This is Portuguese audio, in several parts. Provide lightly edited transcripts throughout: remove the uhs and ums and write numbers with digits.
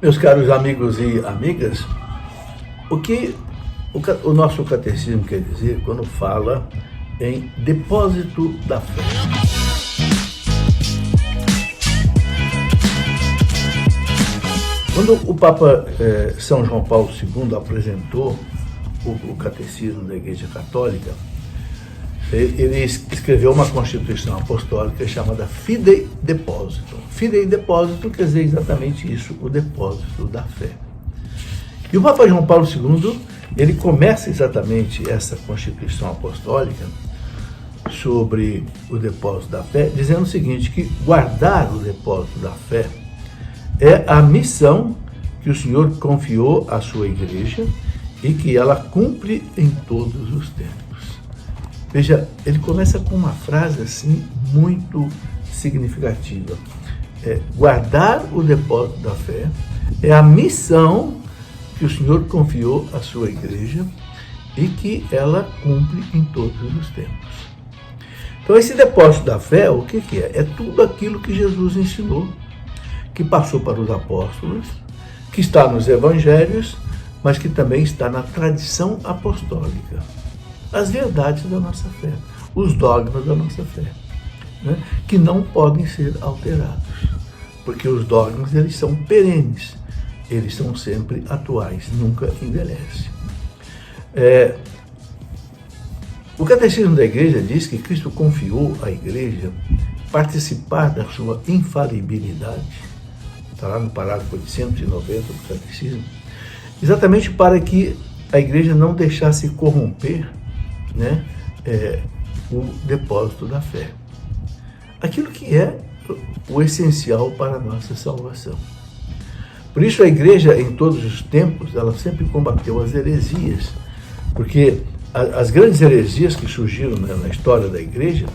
Meus caros amigos e amigas, o que o nosso catecismo quer dizer quando fala em depósito da fé? Quando o Papa São João Paulo II apresentou o catecismo da Igreja Católica, ele escreveu uma constituição apostólica chamada Fidei Depositum. Fidei Depositum quer dizer exatamente isso, o depósito da fé. E o Papa João Paulo II, ele começa exatamente essa constituição apostólica sobre o depósito da fé, dizendo o seguinte, que guardar o depósito da fé é a missão que o Senhor confiou à sua igreja e que ela cumpre em todos os tempos. Veja, ele começa com uma frase assim muito significativa. Guardar o depósito da fé é a missão que o Senhor confiou à sua igreja e que ela cumpre em todos os tempos. Então, esse depósito da fé, o que é? É tudo aquilo que Jesus ensinou, que passou para os apóstolos, que está nos evangelhos, mas que também está na tradição apostólica. As verdades da nossa fé, os dogmas da nossa fé, né? Que não podem ser alterados, porque os dogmas eles são perenes, eles são sempre atuais, nunca envelhecem. O Catecismo da Igreja diz que Cristo confiou à Igreja participar da sua infalibilidade, está lá no parágrafo 890 do Catecismo, exatamente para que a Igreja não deixasse corromper, né, o depósito da fé. Aquilo que é o essencial para a nossa salvação. Por isso a Igreja, em todos os tempos, ela sempre combateu as heresias, porque as grandes heresias que surgiram na história da Igreja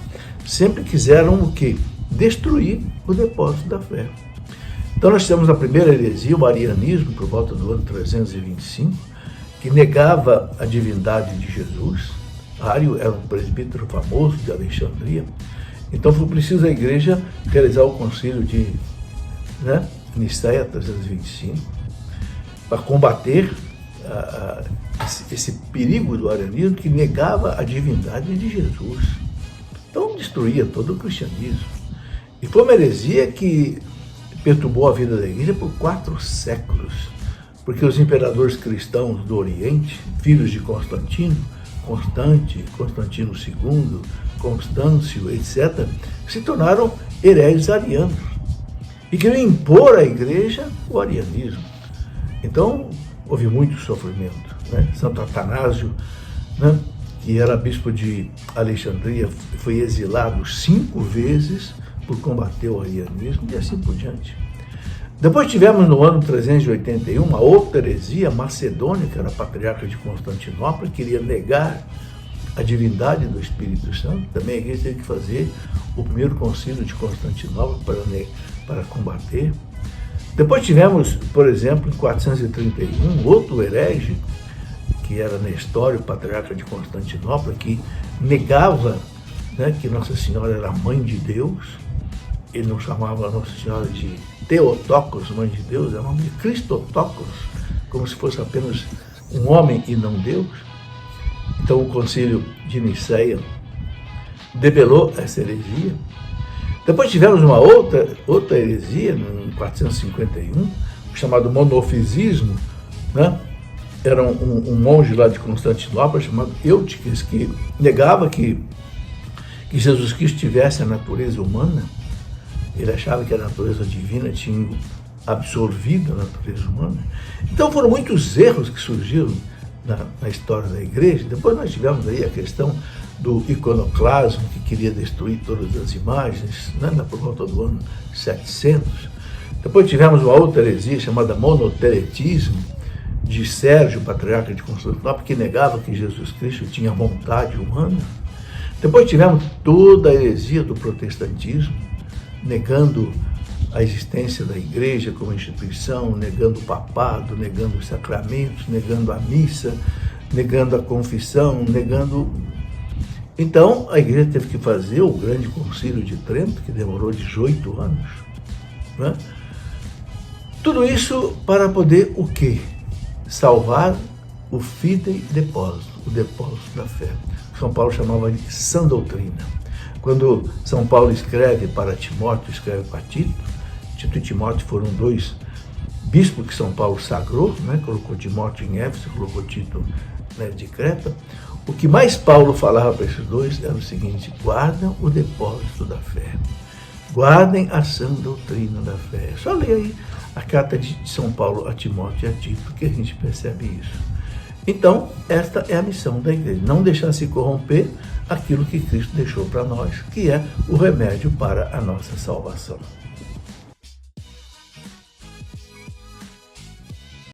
sempre quiseram o quê? Destruir o depósito da fé. Então nós temos a primeira heresia, o arianismo, por volta do ano 325, que negava a divindade de Jesus. Ário era um presbítero famoso de Alexandria, então foi preciso a igreja realizar o concílio de Nicéia 325 para combater esse perigo do arianismo que negava a divindade de Jesus. Então destruía todo o cristianismo. E foi uma heresia que perturbou a vida da igreja por 4 séculos, porque os imperadores cristãos do Oriente, filhos de Constantino, Constantino II, Constâncio, etc., se tornaram hereges arianos e queriam impor à igreja o arianismo. Então, houve muito sofrimento. Santo Atanásio, que era bispo de Alexandria, foi exilado 5 vezes por combater o arianismo e assim por diante. Depois tivemos no ano 381 uma outra heresia, Macedônia, que era patriarca de Constantinopla, que queria negar a divindade do Espírito Santo. Também a igreja teve que fazer o primeiro concílio de Constantinopla para combater. Depois tivemos, por exemplo, em 431, outro herege, que era Nestório, patriarca de Constantinopla, que negava que Nossa Senhora era mãe de Deus. Ele não chamava Nossa Senhora de Theotokos, mãe de Deus, era o nome de Christotokos, como se fosse apenas um homem e não Deus. Então o concílio de Nicéia debelou essa heresia. Depois tivemos uma outra heresia, em 451, chamado monofisismo, Era um monge lá de Constantinopla chamado Eutiques, que negava que Jesus Cristo tivesse a natureza humana. Ele achava que a natureza divina tinha absorvido a natureza humana. Então foram muitos erros que surgiram na história da igreja. Depois nós tivemos aí a questão do iconoclasmo, que queria destruir todas as imagens, por volta do ano 700. Depois tivemos uma outra heresia chamada monoteretismo, de Sérgio, patriarca de Constantinopla, que negava que Jesus Cristo tinha vontade humana. Depois tivemos toda a heresia do protestantismo, negando a existência da igreja como instituição, negando o papado, negando os sacramentos, negando a missa, negando a confissão, negando... Então, a igreja teve que fazer o grande concílio de Trento, que demorou 18 anos, Tudo isso para poder o quê? Salvar o fidei depósito, o depósito da fé. São Paulo chamava de sã doutrina. Quando São Paulo escreve para Timóteo, escreve para Tito, Tito e Timóteo foram dois bispos que São Paulo sagrou, né? Colocou Timóteo em Éfeso, colocou Tito, né, de Creta. O que mais Paulo falava para esses dois era o seguinte: guardem o depósito da fé, guardem a sã doutrina da fé. Só leia aí a carta de São Paulo a Timóteo e a Tito, que a gente percebe isso. Então, esta é a missão da igreja, não deixar se corromper aquilo que Cristo deixou para nós, que é o remédio para a nossa salvação.